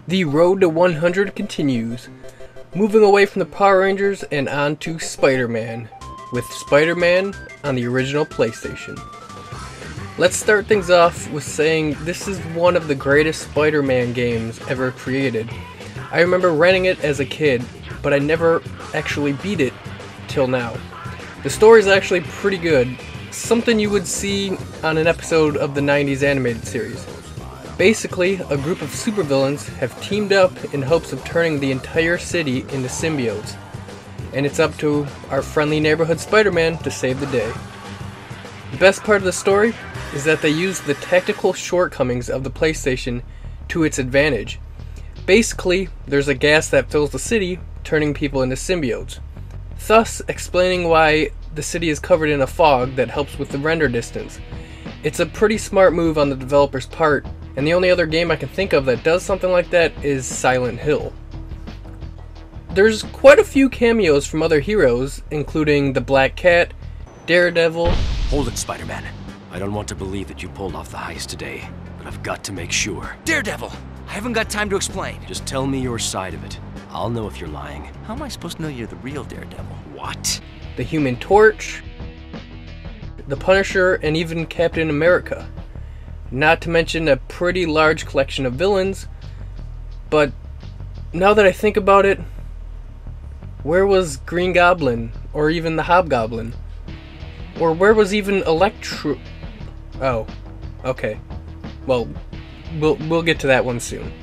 The road to 100 continues, moving away from the Power Rangers and on to Spider-Man, with Spider-Man on the original PlayStation. Let's start things off with saying this is one of the greatest Spider-Man games ever created. I remember renting it as a kid, but I never actually beat it till now. The story is actually pretty good, something you would see on an episode of the 90s animated series. Basically, a group of supervillains have teamed up in hopes of turning the entire city into symbiotes, and it's up to our friendly neighborhood Spider-Man to save the day. The best part of the story is that they use the technical shortcomings of the PlayStation to its advantage. Basically, there's a gas that fills the city, turning people into symbiotes, thus explaining why the city is covered in a fog that helps with the render distance. It's a pretty smart move on the developer's part, and the only other game I can think of that does something like that is Silent Hill. There's quite a few cameos from other heroes, including the Black Cat, Daredevil. Hold it, Spider-Man. I don't want to believe that you pulled off the heist today, but I've got to make sure. Daredevil! I haven't got time to explain. Just tell me your side of it. I'll know if you're lying. How am I supposed to know you're the real Daredevil? What? The Human Torch, the Punisher, and even Captain America. Not to mention a pretty large collection of villains, but now that I think about it, where was Green Goblin, or even the Hobgoblin? Or where was even Electro... Oh, okay. Well, we'll get to that one soon.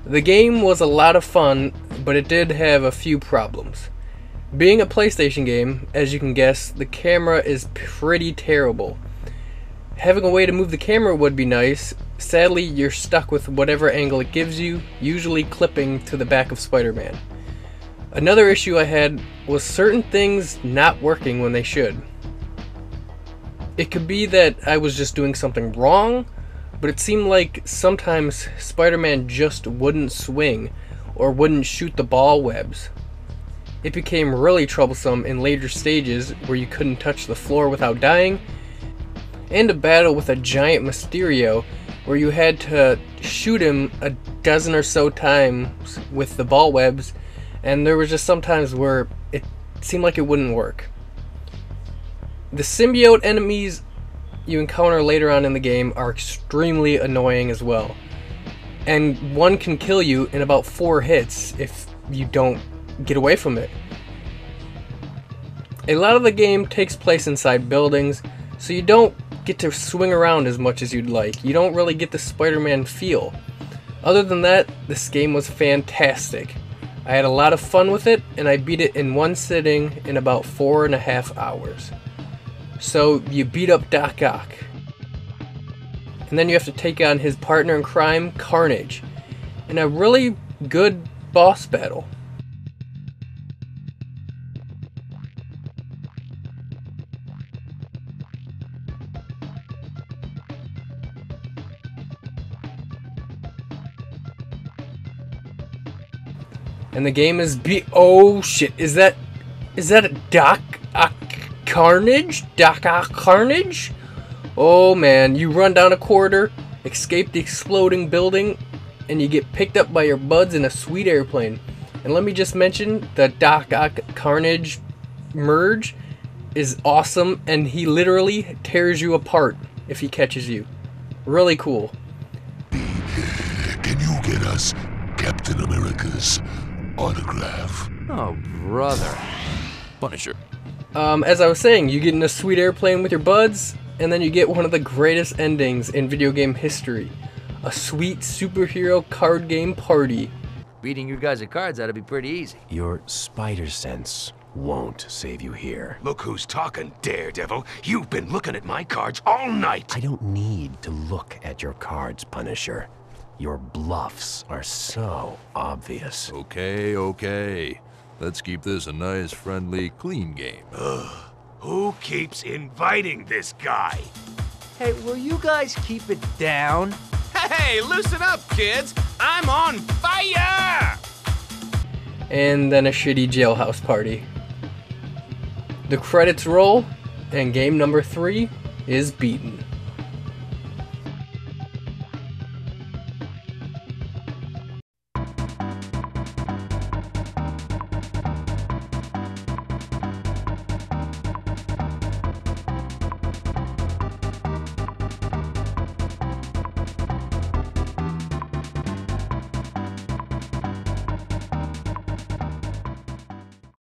The game was a lot of fun, but it did have a few problems. Being a PlayStation game, as you can guess, the camera is pretty terrible. Having a way to move the camera would be nice. Sadly, you're stuck with whatever angle it gives you, usually clipping to the back of Spider-Man. Another issue I had was certain things not working when they should. It could be that I was just doing something wrong, but it seemed like sometimes Spider-Man just wouldn't swing or wouldn't shoot the ball webs. It became really troublesome in later stages where you couldn't touch the floor without dying, and a battle with a giant Mysterio where you had to shoot him a dozen or so times with the ball webs, and there was just some times where it seemed like it wouldn't work. The symbiote enemies you encounter later on in the game are extremely annoying as well, and one can kill you in about 4 hits if you don't get away from it. A lot of the game takes place inside buildings, so you don't get to swing around as much as you'd like. You don't really get the Spider-Man feel. Other than that, this game was fantastic. I had a lot of fun with it, and I beat it in one sitting in about 4.5 hours. So you beat up Doc Ock, and then you have to take on his partner in crime, Carnage, in a really good boss battle. And the game is oh shit, is that a Doc Ock Carnage? Doc Ock Carnage? Oh man, you run down a corridor, escape the exploding building, and you get picked up by your buds in a sweet airplane. And let me just mention, the Doc Ock Carnage merge is awesome, and he literally tears you apart if he catches you. Really cool. Can you get us Captain America's autograph? Oh, brother. Punisher. As I was saying, you get in a sweet airplane with your buds, and then you get one of the greatest endings in video game history. A sweet superhero card game party. Beating you guys at cards ought to be pretty easy. Your spider sense won't save you here. Look who's talking, Daredevil. You've been looking at my cards all night. I don't need to look at your cards, Punisher. Your bluffs are so obvious. Okay. Let's keep this a nice, friendly, clean game. Who keeps inviting this guy? Hey, will you guys keep it down? Hey, loosen up, kids! I'm on fire! And then a shitty jailhouse party. The credits roll, and game number 3 is beaten.